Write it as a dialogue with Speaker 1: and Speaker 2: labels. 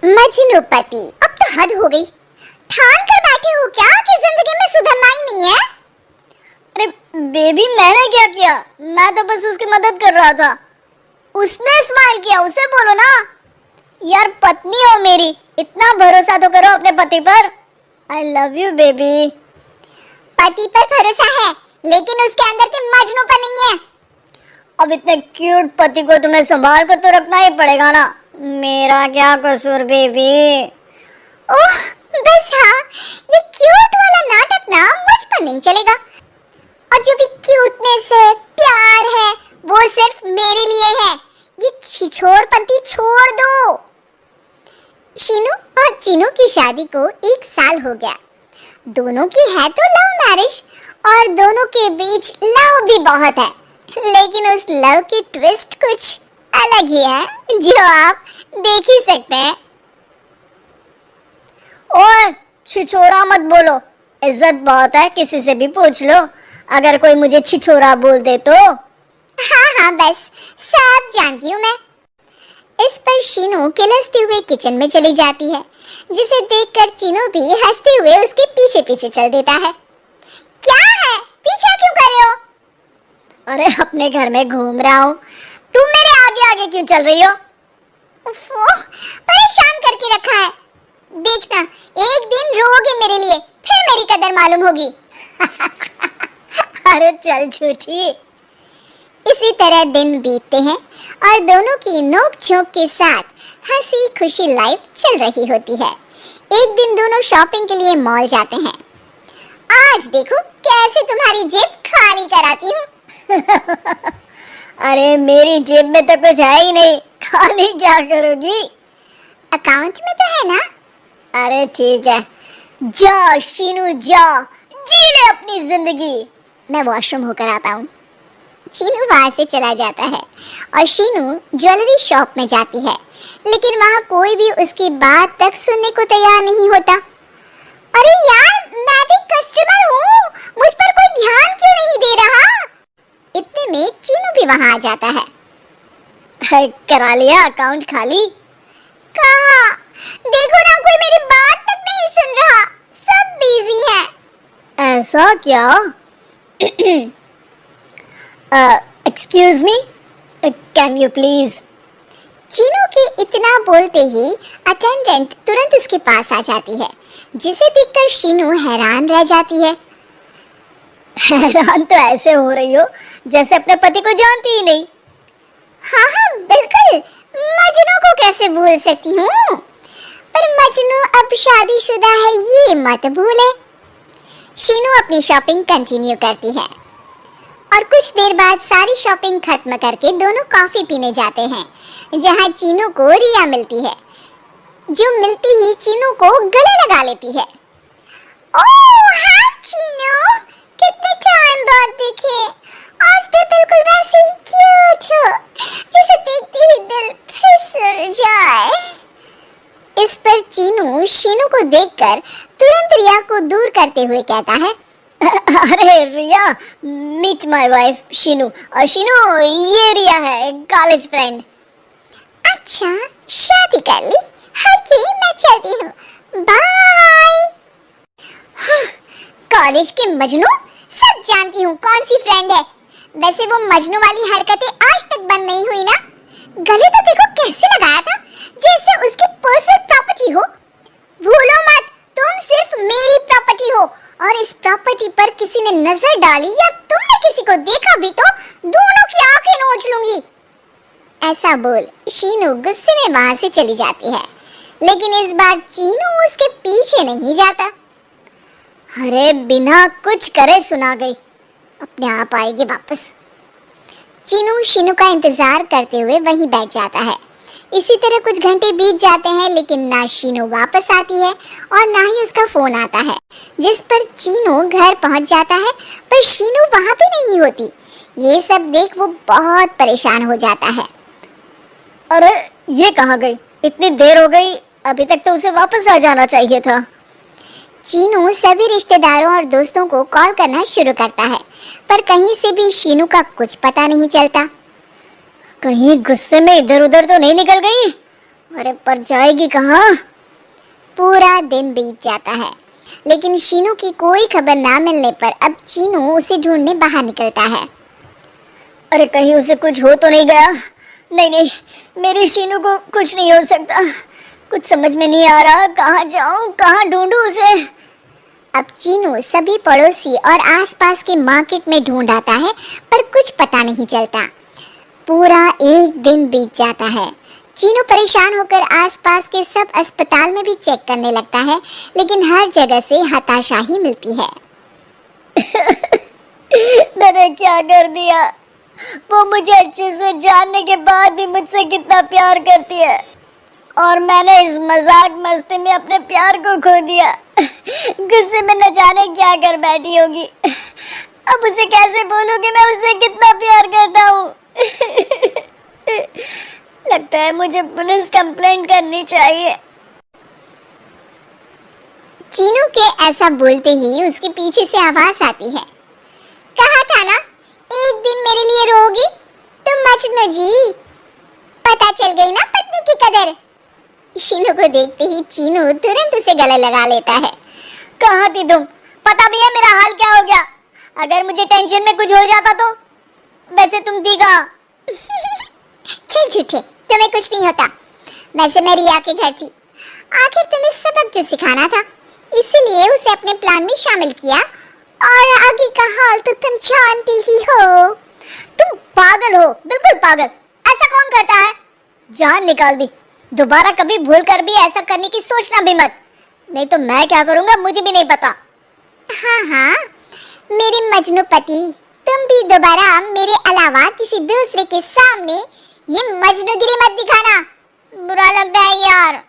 Speaker 1: मजनूपति, अब तो हद हो गई। ठान कर बैठे हो क्या कि जिंदगी में सुधरना ही नहीं है?
Speaker 2: अरे बेबी, मैंने क्या किया? मैं तो बस उसकी मदद कर रहा था। उसने स्माइल किया, उसे बोलो ना। यार पत्नी हो मेरी, इतना भरोसा तो करो अपने पति पर। I love you baby.
Speaker 1: पति पर भरोसा है लेकिन उसके अंदर के मजनू पर नहीं है।
Speaker 2: अब इतने क्यूट पति को तुम्हें संभाल कर तो रखना ही पड़ेगा ना। मेरा क्या कसूर बेबी?
Speaker 1: ओह बस हाँ, ये क्यूट वाला नाटक ना मुझ पर नहीं चलेगा। और जो भी क्यूटनेस है, प्यार है, वो सिर्फ मेरे लिए है। ये छिछोरपंती छोड़ दो। शीनू और चीनू की शादी को 1 साल हो गया। दोनों की है तो लव मैरिज और दोनों के बीच लव भी बहुत है, लेकिन उस लव की ट्विस्ट कुछ अलग ही है जो आप देख ही सकते हैं।
Speaker 2: ओए छिछोरा मत बोलो, इज्जत बहुत है, किसी से भी पूछ लो अगर कोई मुझे छिछोरा बोल दे तो।
Speaker 1: हाँ हाँ बस सब जानती हूँ मैं। इस पर शीनू किलसते हुए किचन में चली जाती है, जिसे देखकर चीनू भी हंसते हुए उसके पीछे पीछे चल देता है। क्या है, पीछे क्यों कर रहे हो?
Speaker 2: अरे अपने घर में घूम रहा हूँ, तुम मेरे आगे आगे क्यों चल रही हो?
Speaker 1: परेशान करके रखा है। देखना एक दिन रोओगे मेरे लिए, फिर मेरी कदर मालूम होगी।
Speaker 2: अरे चल झूठी।
Speaker 1: इसी तरह दिन बीतते हैं और दोनों की नोक झोंक के साथ हंसी खुशी लाइफ चल रही होती है। एक दिन दोनों शॉपिंग के लिए मॉल जाते हैं। आज देखो कैसे तुम्हारी जेब खाली कराती हूँ।
Speaker 2: अरे मेरी जेब में तो कुछ है ही नहीं, खाली क्या करोगी?
Speaker 1: अकाउंट में तो है ना।
Speaker 2: अरे ठीक है, जा शीनू जा, जी ले अपनी जिंदगी।
Speaker 1: मैं वॉशरूम होकर आता हूँ। शीनू वहां से चला जाता है और शीनू ज्वेलरी शॉप में जाती है, लेकिन वहां कोई भी उसकी बात तक सुनने को तैयार नहीं होता। अरे यार, मैं भी कस्टमर हूँ, मुझ पर कोई ध्यान क्यों नहीं दे रहा? इतने में चीनू भी वहां आ जाता है।
Speaker 2: करा लिया अकाउंट खाली?
Speaker 1: कहाँ? देखो ना, कोई मेरी बात तक नहीं सुन रहा, सब बिजी हैं।
Speaker 2: ऐसा क्या? Excuse me, can you please?
Speaker 1: Chinu के इतना बोलते ही अटेंडेंट तुरंत उसके पास आ जाती है, जिसे देखकर शीनू हैरान रह जाती है।
Speaker 2: हैरान तो ऐसे हो रही हो जैसे अपने पति को जानती ही नहीं।
Speaker 1: हाँ हाँ बिल्कुल, मजनू को कैसे भूल सकती हूँ? पर मजनू अब शादीशुदा है, ये मत भूले। शीनू अपनी शॉपिंग कंटिन्यू करती है और कुछ देर बाद सारी शॉपिंग खत्म करके दोनों कॉफी पीने जाते हैं, जहाँ चीनू को रिया मिलती है, जो मिलती ही चीनू को गले लगा लेती है। ओह हाय चीनू, कितने टाइम बाद देखे। आज भी बिल्कुल वैसे ही क्यूट हो, जिसे देखते ही दिल फिसल जाए। इस पर चीनू शीनू को देखकर तुरंत रिया को दूर करते हुए कहता है,
Speaker 2: अरे रिया, मीट माय वाइफ शीनू। और शीनू, ये रिया है, कॉलेज फ्रेंड।
Speaker 1: अच्छा शादी कर ली? ओके मैं चलती हूँ, बाय। कॉलेज के मजनू, सब जानती हूँ कौन सी फ्रेंड है। वैसे वो मजनू वाली हरकतें आज तक बंद नहीं हुई ना। गले तो देखो कैसे लगाया था, जैसे उसकी पर्सनल प्रॉपर्टी हो। भूलो मत, तुम सिर्फ मेरी प्रॉपर्टी हो और इस प्रॉपर्टी पर किसी ने नजर डाली या तुमने किसी को देखा भी तो दोनों की आंखें नोच लूंगी। ऐसा बोल शीनू गुस्से में वहां से चली जाती है, लेकिन इस बार चीनू उसके पीछे नहीं जाता।
Speaker 2: अरे बिना कुछ करे सुना गई, अपने आप आएगी वापस।
Speaker 1: चीनू शीनू का इंतजार करते हुए वहीं बैठ जाता है। इसी तरह कुछ घंटे बीत जाते हैं, लेकिन ना शीनू वापस आती है और ना ही उसका फोन आता है, जिस पर चीनू घर पहुंच जाता है, पर शीनू वहां भी नहीं होती। ये सब देख वो बहुत परेशान हो जाता है।
Speaker 2: अरे ये कहाँ गई? इतनी देर हो गई, अभी तक तो उसे वापस आ जाना चाहिए था।
Speaker 1: चीनू सभी रिश्तेदारों और दोस्तों को कॉल करना शुरू करता है, पर कहीं से भी शीनू का कुछ पता नहीं चलता।
Speaker 2: कहीं गुस्से में इधर उधर तो नहीं निकल गई? अरे पर जाएगी कहाँ?
Speaker 1: पूरा दिन बीत जाता है, लेकिन शीनू की कोई खबर ना मिलने पर अब चीनू उसे ढूंढने बाहर निकलता है।
Speaker 2: अरे कहीं उसे कुछ हो तो नहीं गया? नहीं नहीं, मेरी शीनू को कुछ नहीं हो सकता। कुछ समझ में नहीं आ रहा, कहाँ जाऊँ, कहाँ ढूंढूं उसे।
Speaker 1: अब चीनू सभी पड़ोसी और आसपास के मार्केट में ढूंढ आता है, पर कुछ पता नहीं चलता। पूरा एक दिन बीत जाता है। चीनू परेशान होकर आसपास के सब अस्पताल में भी चेक करने लगता है, लेकिन हर जगह से हताशा ही मिलती है।
Speaker 2: मैंने क्या कर दिया? वो मुझे अच्छे से जानने के बाद भी मुझसे कितना प्यार करती है, और मैंने इस मजाक मस्ती में अपने प्यार को खो दिया। गुस्से में न जाने क्या कर बैठी होगी। अब उसे कैसे बोलूं कि मैं उससे कितना प्यार करता हूँ। लगता है मुझे पुलिस कंप्लेंट करनी चाहिए।
Speaker 1: चीनू के ऐसा बोलते ही उसके पीछे से आवाज आती है। कहा था ना, एक दिन मेरे लिए रोगी तुम मजनू जी। पता चल गई ना पत्नी की कदर। शीनू को देखते ही चीनू तुरंत उसे गले लगा लेता है।
Speaker 2: कहाँ थी तुम? पता भी है मेरा हाल क्या हो गया? अगर मुझे टेंशन में कुछ हो जाता तो? वैसे तुम थी कहाँ?
Speaker 1: चल झूठे, तुम्हें कुछ नहीं होता। वैसे मैं रिया के घर थी। आखिर तुम्हें सबक जो सिखाना था, इसलिए उसे अपने प्लान में शामिल किया, और आगे का हाल तो तुम जानती ही हो।
Speaker 2: तुम पागल हो, बिल्कुल पागल। ऐसा कौन करता है? जान निकाल दी। दोबारा कभी भूल कर भी ऐसा करने की सोचना भी मत, नहीं तो मैं क्या करूंगा मुझे भी नहीं पता।
Speaker 1: हाँ हाँ, मेरे मजनू पति, तुम भी दोबारा मेरे अलावा किसी दूसरे के सामने ये मजनूगिरी मत दिखाना।
Speaker 2: बुरा लगता है यार।